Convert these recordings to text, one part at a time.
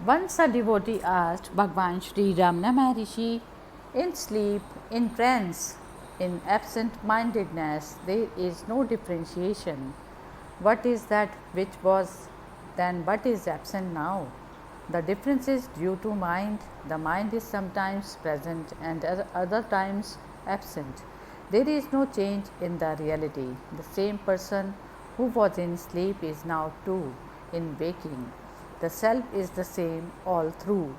Once a devotee asked Bhagwan Sri Ramana Maharishi, in sleep, in trance, in absent-mindedness, there is no differentiation. What is that which was then, what is absent now? The difference is due to mind. The mind is sometimes present and other times absent. There is no change in the reality. The same person who was in sleep is now too in waking. The self is the same all through.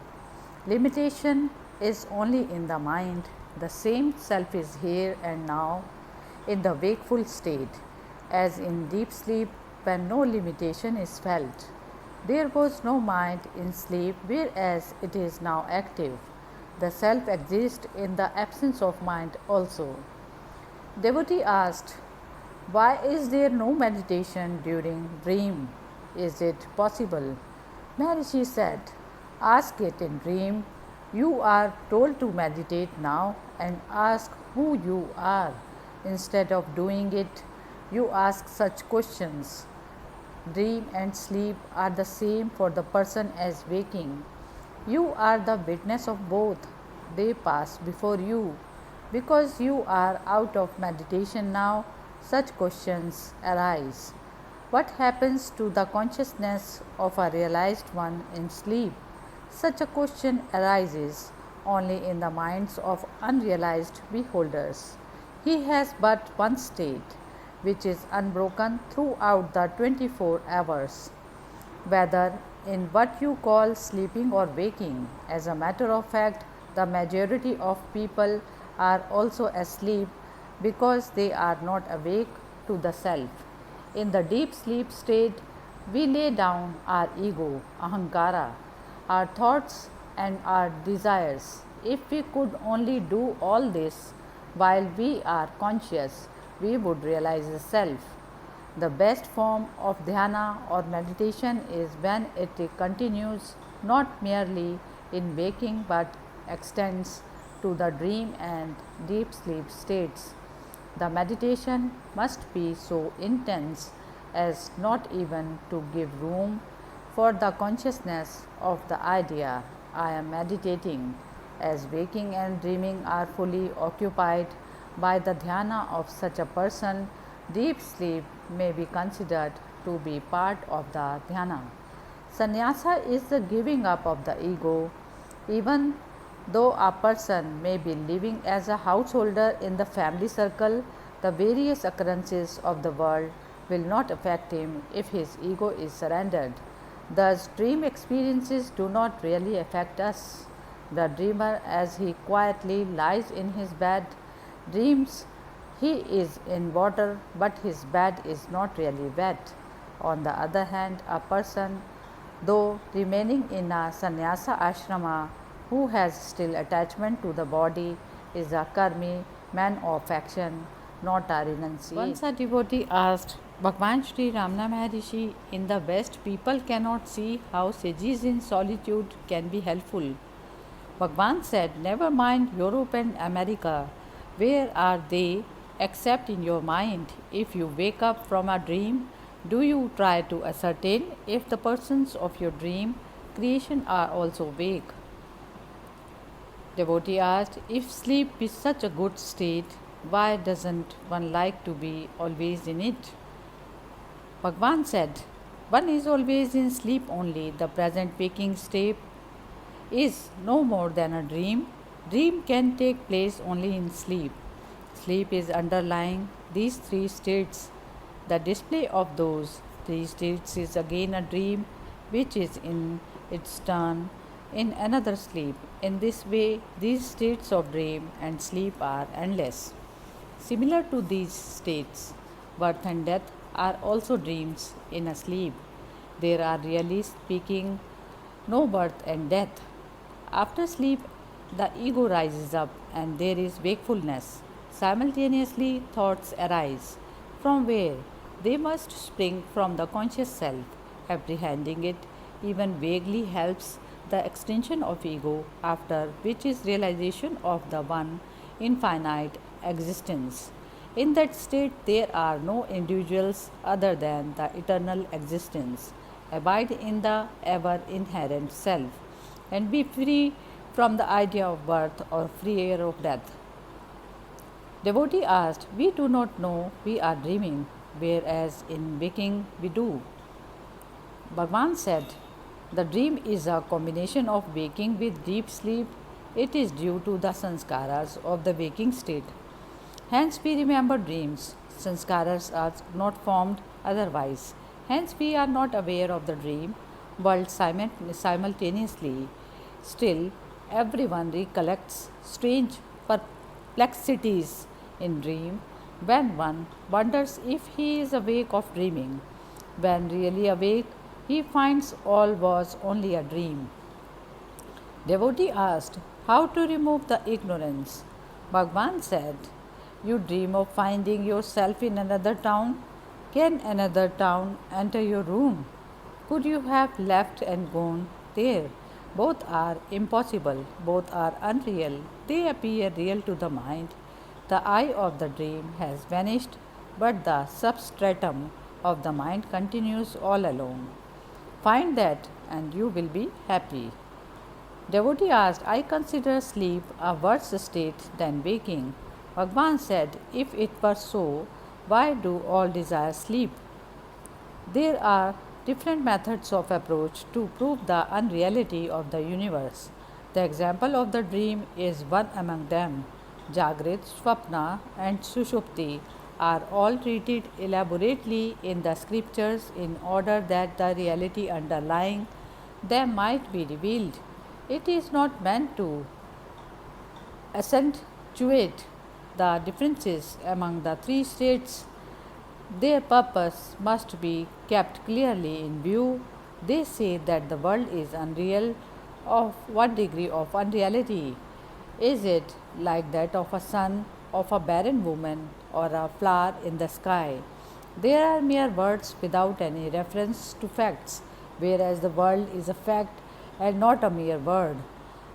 Limitation is only in the mind. The same self is here and now in the wakeful state, as in deep sleep when no limitation is felt. There was no mind in sleep, whereas it is now active. The self exists in the absence of mind also. Devotee asked, why is there no meditation during dream? Is it possible? Maharishi said, ask it in dream. You are told to meditate now and ask who you are. Instead of doing it, you ask such questions. Dream and sleep are the same for the person as waking. You are the witness of both. They pass before you. Because you are out of meditation now, such questions arise. What happens to the consciousness of a realized one in sleep? Such a question arises only in the minds of unrealized beholders. He has but one state, which is unbroken throughout the 24 hours, whether in what you call sleeping or waking. As a matter of fact, the majority of people are also asleep because they are not awake to the self. In the deep sleep state, we lay down our ego, ahankara, our thoughts, and our desires. If we could only do all this while we are conscious, we would realize the self. The best form of dhyana or meditation is when it continues not merely in waking but extends to the dream and deep sleep states. The meditation must be so intense as not even to give room for the consciousness of the idea I am meditating, as waking and dreaming are fully occupied by the dhyana of such a person. Deep sleep may be considered to be part of the dhyana. Sannyasa is the giving up of the ego. Even though a person may be living as a householder in the family circle, the various occurrences of the world will not affect him if his ego is surrendered. Thus, dream experiences do not really affect us. The dreamer, as he quietly lies in his bed, dreams he is in water, but his bed is not really wet. On the other hand, a person, though remaining in a sannyasa ashrama, who has still attachment to the body, is a karmi, man of action, not a renunciate. Once a devotee asked Bhagwan Sri Ramana Maharishi, in the West, people cannot see how sages in solitude can be helpful. Bhagwan said, never mind Europe and America. Where are they except in your mind? If you wake up from a dream, do you try to ascertain if the persons of your dream creation are also awake? Devotee asked, if sleep is such a good state, why doesn't one like to be always in it? Bhagwan said, one is always in sleep only. The present waking state is no more than a dream. Dream can take place only in sleep. Sleep is underlying these three states. The display of those three states is again a dream, which is in its turn in another sleep. In this way, these states of dream and sleep are endless. Similar to these states, birth and death are also dreams in a sleep. There are, really speaking, no birth and death. After sleep, the ego rises up and there is wakefulness. Simultaneously, thoughts arise. From where? They must spring from the conscious self. Apprehending it even vaguely helps the extension of ego, after which is realization of the one infinite existence. In that state, there are no individuals other than the eternal existence. abide in the ever inherent self, and be free from the idea of birth or fear of death. Devotee asked, "We do not know we are dreaming, whereas in waking we do." Bhagwan said, "The dream is a combination of waking with deep sleep. It is due to the sanskaras of the waking state. Hence, we remember dreams. Sanskaras are not formed otherwise. Hence, we are not aware of the dream world simultaneously. Still, everyone recollects strange perplexities in dream when one wonders if he is awake of dreaming. When really awake, he finds all was only a dream." Devotee asked, "How to remove the ignorance?" Bhagwan said, "You dream of finding yourself in another town. Can another town enter your room? Could you have left and gone there? Both are impossible, both are unreal. They appear real to the mind. The eye of the dream has vanished, but the substratum of the mind continues all along. Find that, and you will be happy." Devotee asked, "I consider sleep a worse state than waking." Bhagwan said, "If it were so, why do all desire sleep?" There are different methods of approach to prove the unreality of the universe. The example of the dream is one among them. Jagrit, Swapna, and Sushupti are all treated elaborately in the scriptures in order that the reality underlying them might be revealed. It is not meant to accentuate the differences among the three states. Their purpose must be kept clearly in view. They say that the world is unreal. Of what degree of unreality? Is it like that of a son, of a barren woman, or a flower in the sky? There are mere words without any reference to facts, whereas the world is a fact and not a mere word.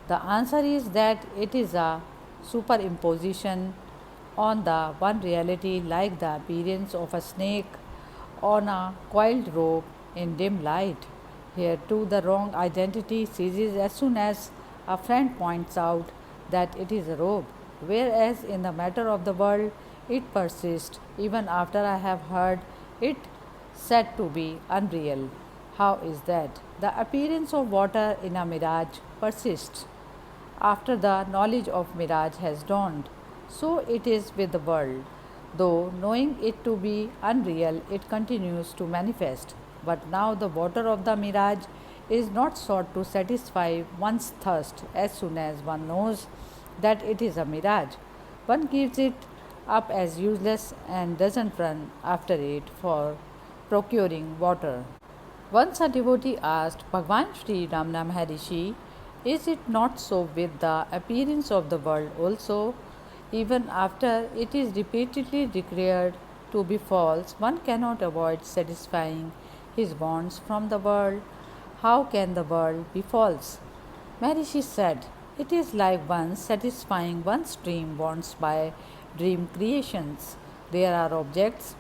The answer is that it is a superimposition on the one reality, like the appearance of a snake on a coiled rope in dim light. Here too the wrong identity ceases as soon as a friend points out that it is a rope, whereas in the matter of the world it persists even after I have heard it said to be unreal. How is that? The appearance of water in a mirage persists after the knowledge of mirage has dawned. So it is with the world. Though knowing it to be unreal, it continues to manifest. But now the water of the mirage is not sought to satisfy one's thirst as soon as one knows that it is a mirage. One gives it up as useless and doesn't run after it for procuring water. Once a devotee asked Bhagwan Sri Ramana Maharishi, "Is it not so with the appearance of the world also? Even after it is repeatedly declared to be false, one cannot avoid satisfying his wants from the world. How can the world be false?" Maharishi said, "It is like one satisfying one's dream wants by dream creations. There are objects,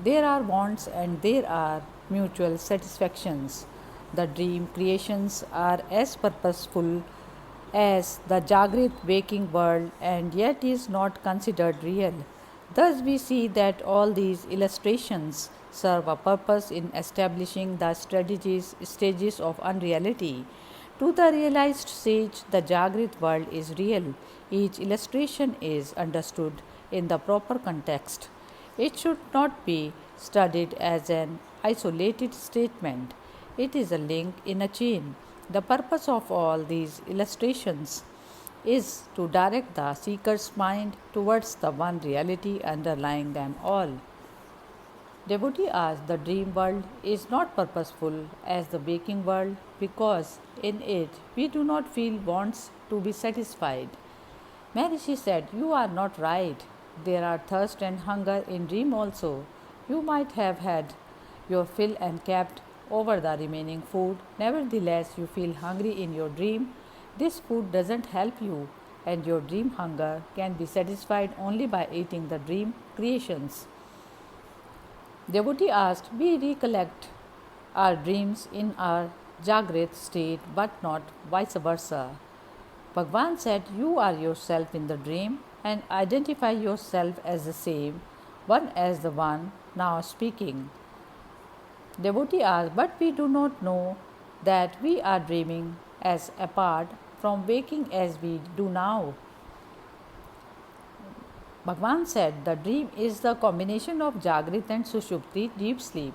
there are wants, and there are mutual satisfactions. The dream creations are as purposeful as the Jagrit waking world and yet is not considered real. Thus, we see that all these illustrations serve a purpose in establishing the stages of unreality. To the realized sage, the Jagrit world is real. Each illustration is understood in the proper context. It should not be studied as an isolated statement. It is a link in a chain. The purpose of all these illustrations is to direct the seeker's mind towards the one reality underlying them all." Devotee asked, "The dream world is not purposeful as the waking world because in it we do not feel wants to be satisfied." Maharishi said, "You are not right. There are thirst and hunger in dream also. You might have had your fill and kept over the remaining food. Nevertheless, you feel hungry in your dream. This food doesn't help you, and your dream hunger can be satisfied only by eating the dream creations." Devotee asked, "We recollect are dreams in our Jagrit state, but not vice versa. Bhagwan said, "You are yourself in the dream and identify yourself as the same one as the one now speaking." Devotee asked, "But we do not know that we are dreaming as apart from waking as we do now." Bhagwan said, "The dream is the combination of Jagrit and Sushupti, deep sleep.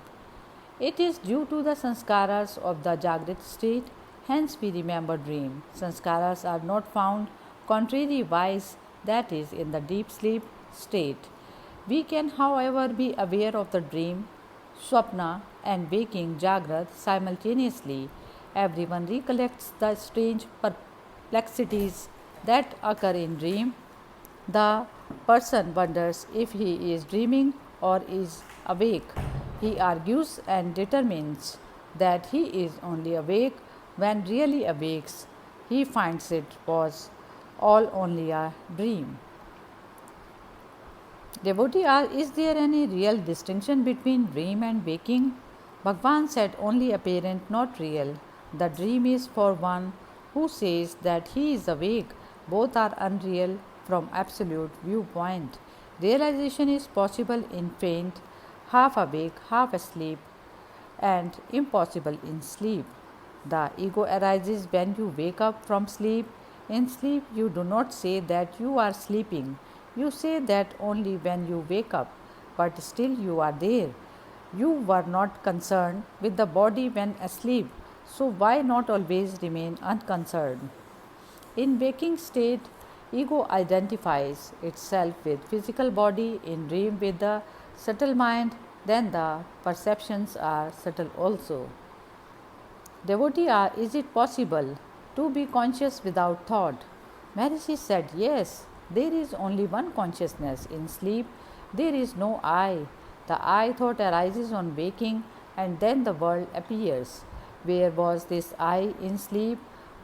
It is due to the sanskaras of the Jagrit state, hence we remember dream. Sanskaras are not found contrary-wise, that is, in the deep sleep state. We can, however, be aware of the dream, swapna, and waking Jagrat simultaneously. Everyone recollects the strange perplexities that occur in dream. The person wonders if he is dreaming or is awake. He argues and determines that he is only awake when really awakes. He finds it was all only a dream. Devotee asked, "Is there any real distinction between dream and waking?" Bhagwan said, "Only apparent, not real. The dream is for one who says that he is awake. Both are unreal from absolute viewpoint. Realization is possible in faint, half awake, half asleep, and impossible in sleep. The ego arises when you wake up from sleep. In sleep, you do not say that you are sleeping. You say that only when you wake up, but still you are there. You were not concerned with the body when asleep, so why not always remain unconcerned? In waking state, ego identifies itself with physical body, in dream with the subtle mind, then the perceptions are subtle also." Devotee asked, "Is it possible to be conscious without thought?" Maharishi said, "Yes, there is only one consciousness. In sleep, there is no I. The I thought arises on waking and then the world appears. Where was this I in sleep?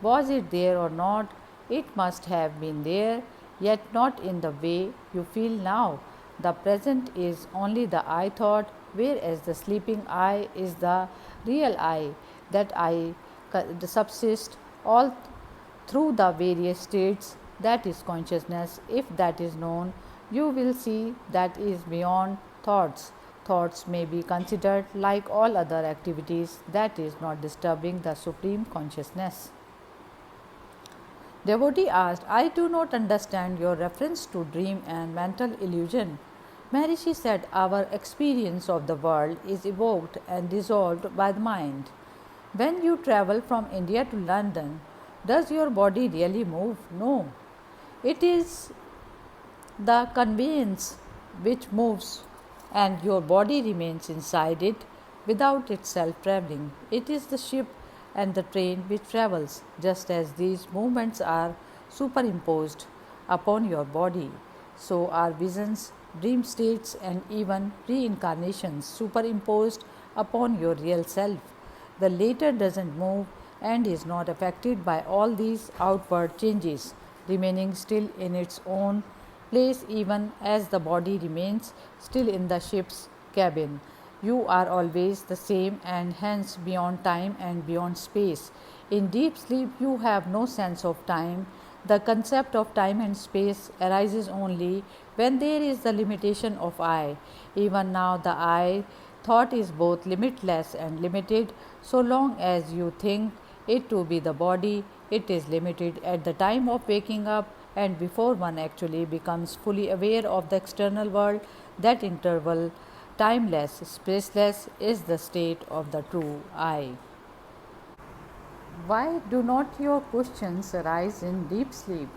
Was it there or not? It must have been there, yet not in the way you feel now. The present is only the I thought, whereas the sleeping I is the real I. That I subsists all through the various states, that is consciousness. If that is known, you will see that is beyond thoughts. Thoughts may be considered like all other activities, that is not disturbing the supreme consciousness." Devotee asked, "I do not understand your reference to dream and mental illusion." Maharishi said, "Our experience of the world is evoked and dissolved by the mind. When you travel from India to London, does your body really move? No. It is the conveyance which moves, and your body remains inside it without itself traveling. It is the ship and the train which travels, just as these movements are superimposed upon your body. So are visions, dream states, and even reincarnations superimposed upon your real self. The latter doesn't move and is not affected by all these outward changes, remaining still in its own place even as the body remains still in the ship's cabin. You are always the same and hence beyond time and beyond space. In deep sleep, you have no sense of time. The concept of time and space arises only when there is the limitation of I. Even now, the I thought is both limitless and limited. So long as you think it to be the body, it is limited at the time of waking up and before one actually becomes fully aware of the external world. That interval, timeless, spaceless, is the state of the true I. Why do not your questions arise in deep sleep?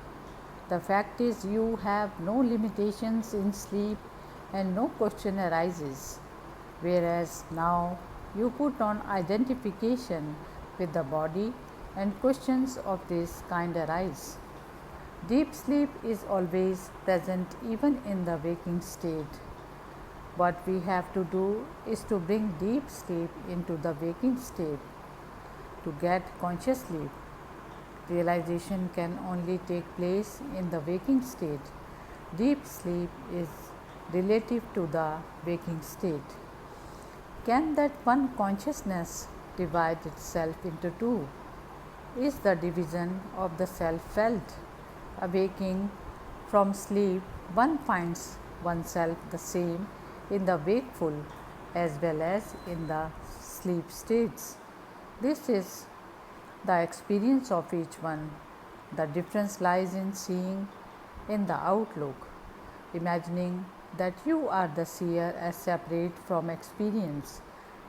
The fact is, you have no limitations in sleep and no question arises. Whereas now you put on identification with the body and questions of this kind arise. Deep sleep is always present even in the waking state. What we have to do is to bring deep sleep into the waking state. To get conscious sleep, realization can only take place in the waking state. Deep sleep is relative to the waking state. Can that one consciousness divide itself into two? Is the division of the self felt? Awaking from sleep, one finds oneself the same in the wakeful as well as in the sleep states. This is the experience of each one. The difference lies in seeing in the outlook, imagining that you are the seer as separate from experience.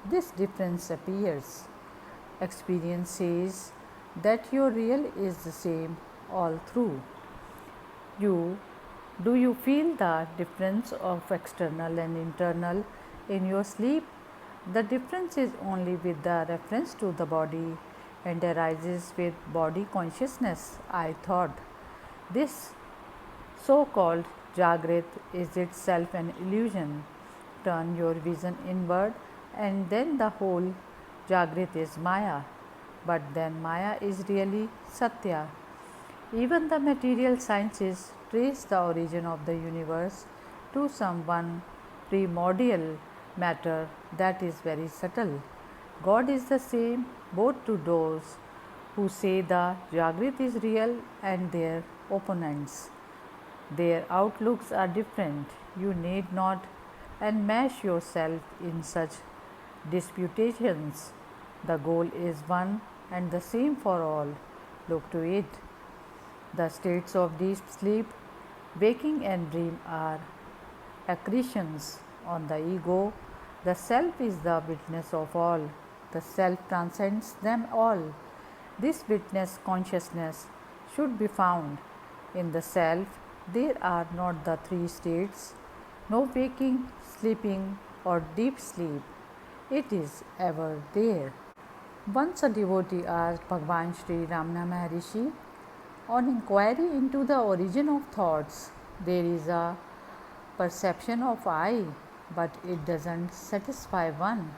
This difference appears. Experience says that your real is the same all through. You do you feel the difference of external and internal in your sleep? The difference is only with the reference to the body and arises with body consciousness, I thought. This so called Jagrit is itself an illusion. Turn your vision inward, and then the whole Jagrit is Maya. But then Maya is really Satya. Even the material sciences trace the origin of the universe to some one primordial matter that is very subtle. God is the same both to those who say the Jagrit is real and their opponents. Their outlooks are different. You need not enmesh yourself in such disputations. The goal is one and the same for all. Look to it. The states of deep sleep, waking, and dream are accretions on the ego. The self is the witness of all. The self transcends them all. This witness consciousness should be found in the self. There are not the three states, no waking, sleeping, or deep sleep. It is ever there. Once a devotee asked Bhagavan Sri Ramana Maharishi, on inquiry into the origin of thoughts, there is a perception of I, but it doesn't satisfy one.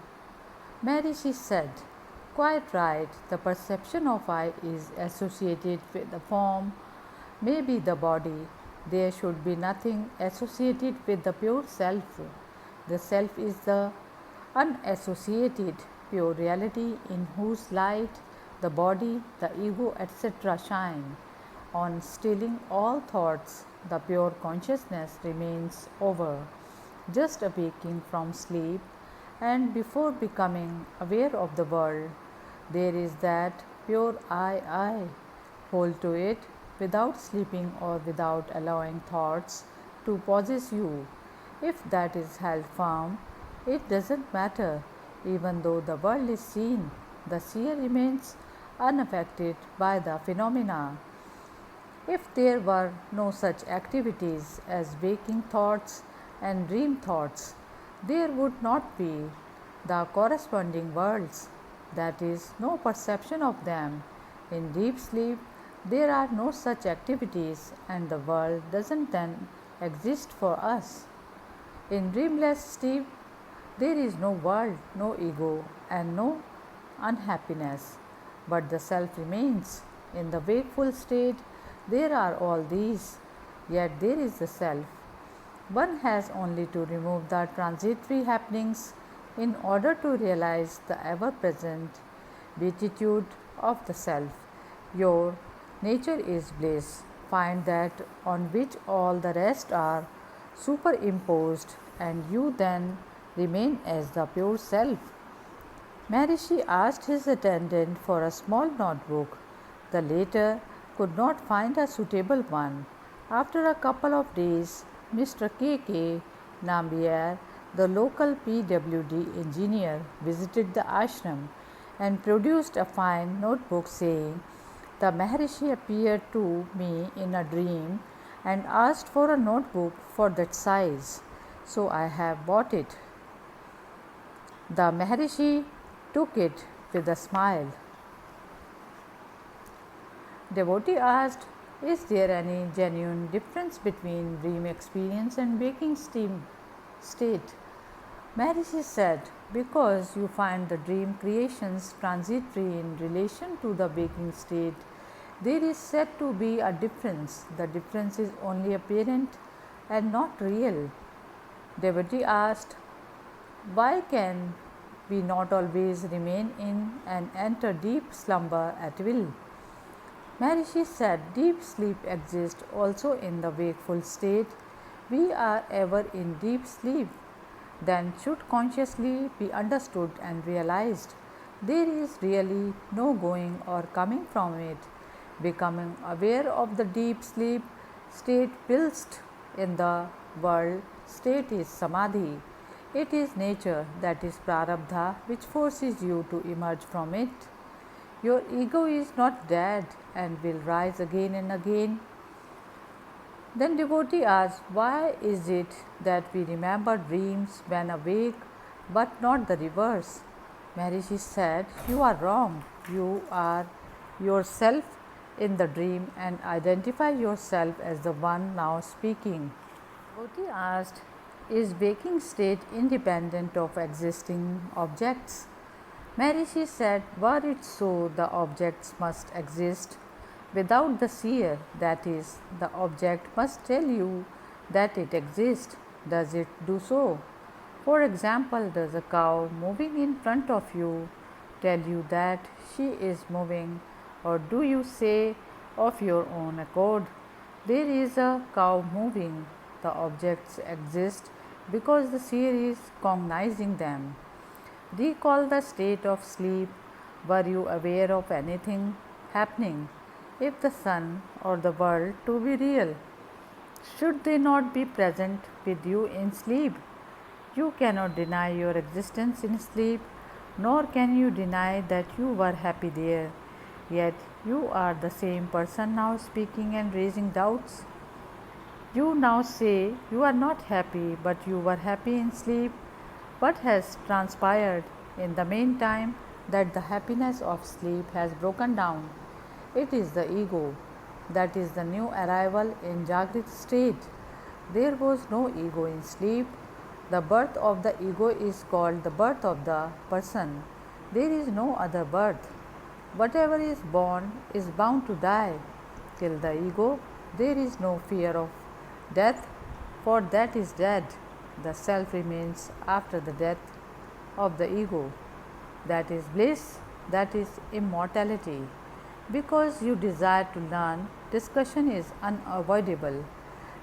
Maharishi said, quite right, the perception of I is associated with the form, maybe the body. There should be nothing associated with the pure self. The self is the unassociated pure reality in whose light the body, the ego, etc. shine. On stilling all thoughts, the pure consciousness remains over, just awaking from sleep, and before becoming aware of the world, there is that pure I. Hold to it without sleeping or without allowing thoughts to possess you. If that is held firm, it doesn't matter. Even though the world is seen, the seer remains unaffected by the phenomena. If there were no such activities as waking thoughts and dream thoughts, there would not be the corresponding worlds, that is, no perception of them. In deep sleep, there are no such activities, and the world doesn't then exist for us. In dreamless sleep, there is no world, no ego, and no unhappiness, but the self remains. In the wakeful state, there are all these, yet there is the self. One has only to remove the transitory happenings in order to realize the ever present beatitude of the self. Your nature is bliss. Find that on which all the rest are superimposed, and you then remain as the pure self. Maharishi asked his attendant for a small notebook. The latter could not find a suitable one. After a couple of days, Mr. K. Nambiar, the local PWD engineer, visited the ashram and produced a fine notebook saying, the Maharishi appeared to me in a dream and asked for a notebook for that size, so I have bought it. The Maharishi took it with a smile. Devotee asked, is there any genuine difference between dream experience and waking state? Maharishi said, because you find the dream creations transitory in relation to the waking state, there is said to be a difference. The difference is only apparent and not real. Devotee asked, why can we not always remain in and enter deep slumber at will? Maharishi said deep sleep exists also in the wakeful state. We are ever in deep sleep, then should consciously be understood and realized. There is really no going or coming from it. Becoming aware of the deep sleep state whilst in the world state is samadhi. It is nature, that is prarabdha, which forces you to emerge from it. Your ego is not dead and will rise again and again. Then devotee asks, why is it that we remember dreams when awake but not the reverse? Maharishi said, you are wrong. You are yourself in the dream and identify yourself as the one now speaking. Devotee asked, is waking state independent of existing objects? Maharishi said, were it so, the objects must exist without the seer, that is, the object must tell you that it exists. Does it do so? For example, does a cow moving in front of you tell you that she is moving, or do you say of your own accord, there is a cow moving? The objects exist because the seer is cognizing them. Recall the state of sleep. Were you aware of anything happening? If the sun or the world to be real, should they not be present with you in sleep? You cannot deny your existence in sleep, nor can you deny that you were happy there. Yet you are the same person now speaking and raising doubts. You now say you are not happy, but you were happy in sleep. What has transpired in the meantime that the happiness of sleep has broken down? It is the ego. That is the new arrival in Jagrit state. There was no ego in sleep. The birth of the ego is called the birth of the person. There is no other birth. Whatever is born is bound to die. Kill the ego. There is no fear of death, for that is dead. The self remains after the death of the ego. That is bliss, that is immortality. Because you desire to learn, discussion is unavoidable.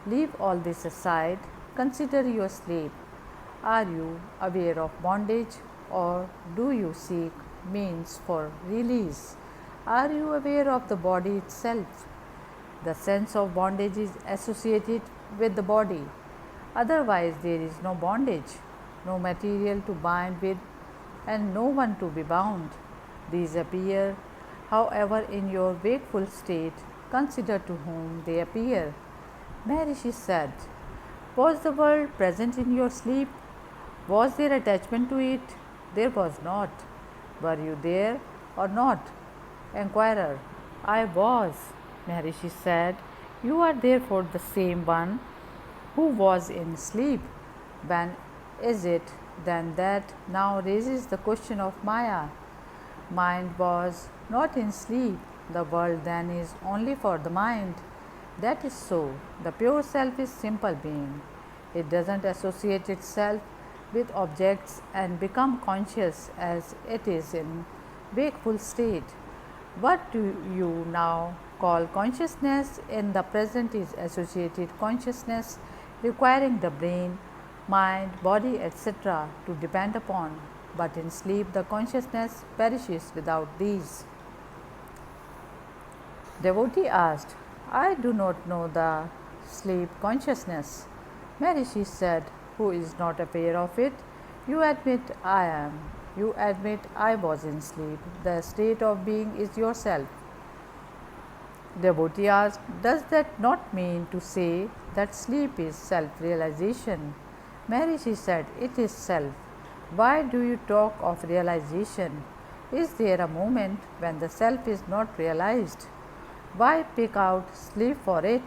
Leave all this aside, consider your sleep. Are you aware of bondage, or do you seek means for release? Are you aware of the body itself? The sense of bondage is associated with the body. Otherwise, there is no bondage, no material to bind with, and no one to be bound. These appear, however, in your wakeful state. Consider to whom they appear. Maharishi said, was the world present in your sleep? Was there attachment to it? There was not. Were you there or not? Enquirer, I was. Maharishi said, you are therefore the same one who was in sleep. When is it then that now raises the question of Maya? Mind was not in sleep. The world then is only for the mind. That is so. The pure self is simple being. It doesn't associate itself with objects and become conscious as it is in wakeful state. What do you now call consciousness in the present is associated consciousness, requiring the brain, mind, body, etc. to depend upon. But in sleep, the consciousness perishes without these. Devotee asked, I do not know the sleep consciousness. Maharishi said, who is not aware of it? You admit I am. You admit I was in sleep. The state of being is yourself. Devotee asked, does that not mean to say that sleep is self-realization? Maharishi said, it is self. Why do you talk of realization? Is there a moment when the self is not realized? Why pick out sleep for it?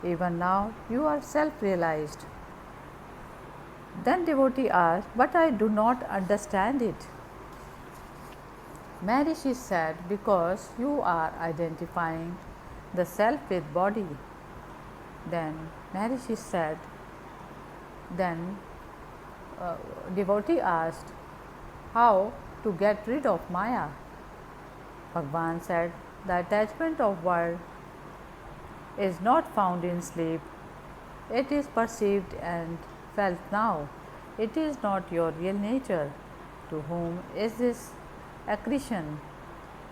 Even now you are self-realized. Then devotee asked, but I do not understand it. Maharishi said, because you are identifying the self with body. Then Maharishi said, then devotee asked, how to get rid of Maya. Bhagwan said, the attachment of world is not found in sleep. It is perceived and felt now. It is not your real nature. To whom is this accretion?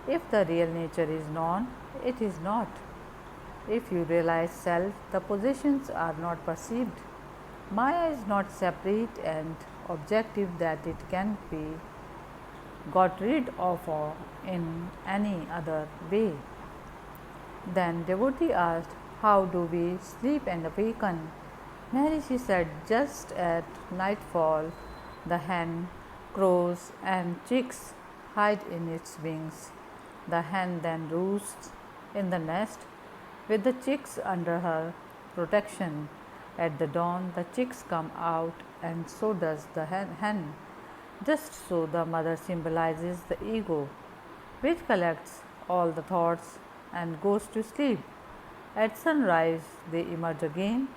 If the real nature is known, it is not. If you realize self, the positions are not perceived. Maya is not separate and objective that it can be got rid of or in any other way. Then devotee asked, how do we sleep and awaken? Maharishi said, just at nightfall, the hen, crows, and chicks hide in its wings. The hen then roosts in the nest with the chicks under her protection. At the dawn, the chicks come out, and so does the hen. Just so, the mother symbolizes the ego, which collects all the thoughts and goes to sleep. At sunrise, they emerge again.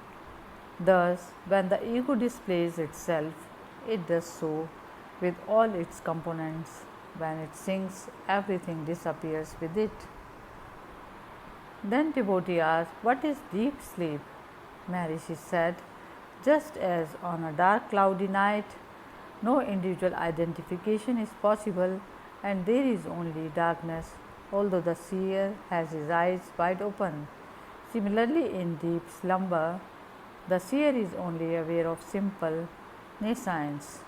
Thus, when the ego displays itself, it does so with all its components. When it sinks, everything disappears with it. Then devotee asked, what is deep sleep? Maharishi said, just as on a dark cloudy night, no individual identification is possible and there is only darkness, although the seer has his eyes wide open. Similarly, in deep slumber, the seer is only aware of simple nescience.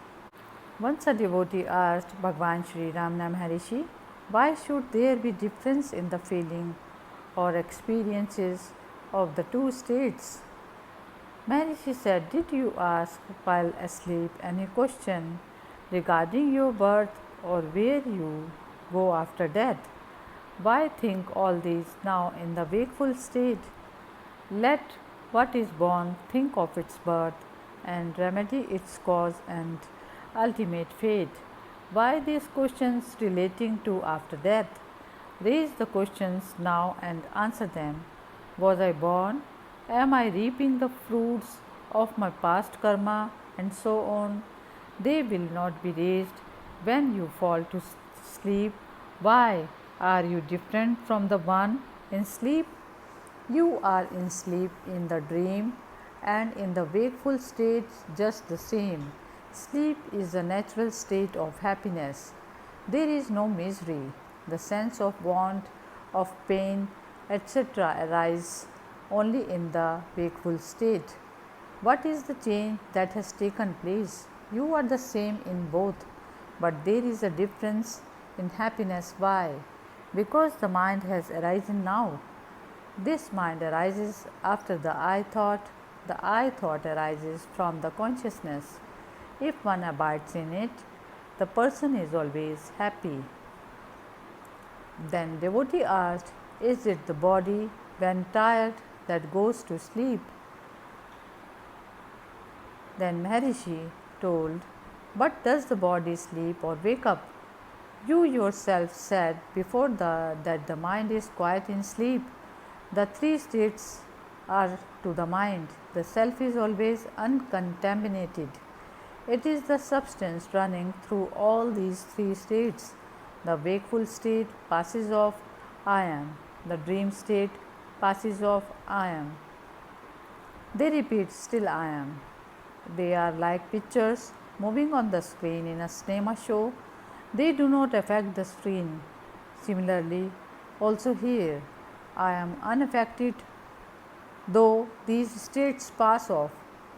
Once a devotee asked Bhagwan Sri Ramana Maharishi, why should there be difference in the feeling or experiences of the two states? Maharishi said, did you ask while asleep any question regarding your birth or where you go after death? Why think all these now in the wakeful state? Let what is born think of its birth and remedy its cause and ultimate fate. Why these questions relating to after death? Raise the questions now and answer them. Was I born? Am I reaping the fruits of my past karma? And so on. They will not be raised when you fall to sleep. Why are you different from the one in sleep? You are in sleep in the dream and in the wakeful state just the same. Sleep is a natural state of happiness. There is no misery. The sense of want, of pain, etc. arise only in the wakeful state. What is the change that has taken place? You are the same in both, but there is a difference in happiness. Why? Because the mind has arisen now. This mind arises after the I thought. The I thought arises from the consciousness. If one abides in it, the person is always happy. Then devotee asked, is it the body when tired that goes to sleep? Then Maharishi told, but does the body sleep or wake up? You yourself said before that the mind is quiet in sleep. The three states are to the mind. The self is always uncontaminated. It is the substance running through all these three states. The wakeful state passes off, I am. The dream state passes off, I am. They repeat, still I am. They are like pictures moving on the screen in a cinema show. They do not affect the screen. Similarly, also here, I am unaffected, though these states pass off.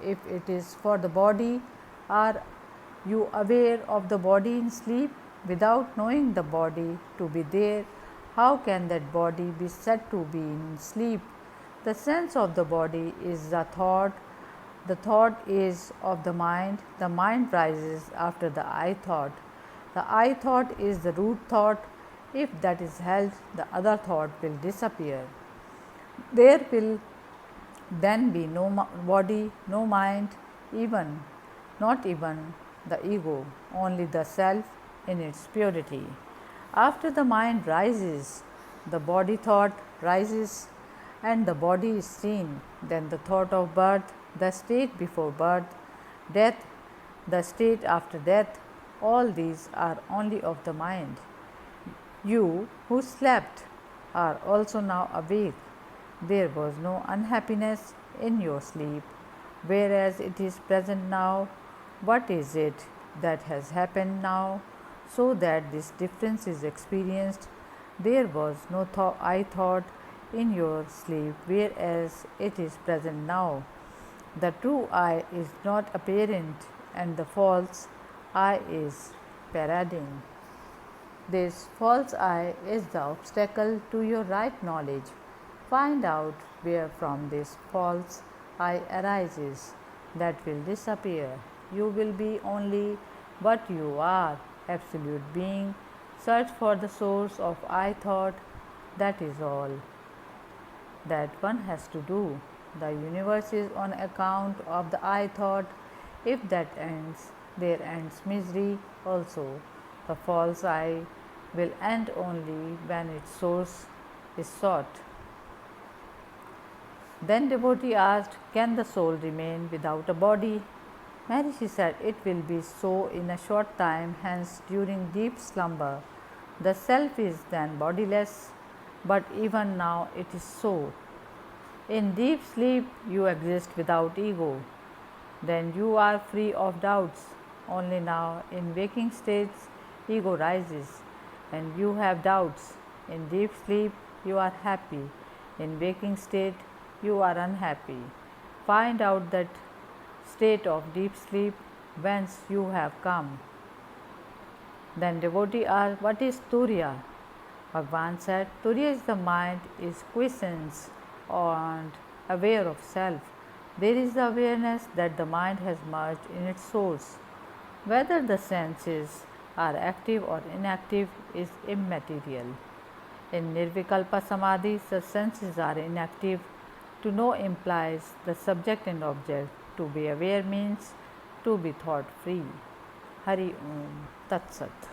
If it is for the body, are you aware of the body in sleep? Without knowing the body to be there, how can that body be said to be in sleep? The sense of the body is the thought is of the mind rises after the I thought. The I thought is the root thought. If that is held, the other thought will disappear. There will then be no body, no mind, not even the ego, only the self in its purity. After the mind rises, the body thought rises and the body is seen. Then the thought of birth, the state before birth, death, the state after death, All these are only of the mind. You who slept are also now awake. There was no unhappiness in your sleep, whereas it is present now. What is it that has happened now so that this difference is experienced? There was no I thought in your sleep, whereas it is present now. The true I is not apparent, and the false I is parading. This false I is the obstacle to your right knowledge. Find out where from this false I arises. That will disappear. You will be only what you are, absolute being. Search for the source of I thought. That is all that one has to do. The universe is on account of the I thought. If that ends, there ends misery also. The false I will end only when its source is sought. Then devotee asked, "Can the soul remain without a body?" Maharishi said, "It will be so in a short time, hence during deep slumber the self is then bodiless, but even now it is so. In deep sleep you exist without ego. Then you are free of doubts. Only now in waking states ego rises and you have doubts. In deep sleep you are happy. In waking state you are unhappy. Find out that state of deep sleep whence you have come." Then devotee asked, "What is Turiya?" Bhagavan said, "Turiya is the mind is quiescence and aware of self. There is the awareness that the mind has merged in its source. Whether the senses are active or inactive is immaterial. In Nirvikalpa Samadhi, the senses are inactive. To know implies the subject and object. To be aware means to be thought free." Hari Om Tat Sat.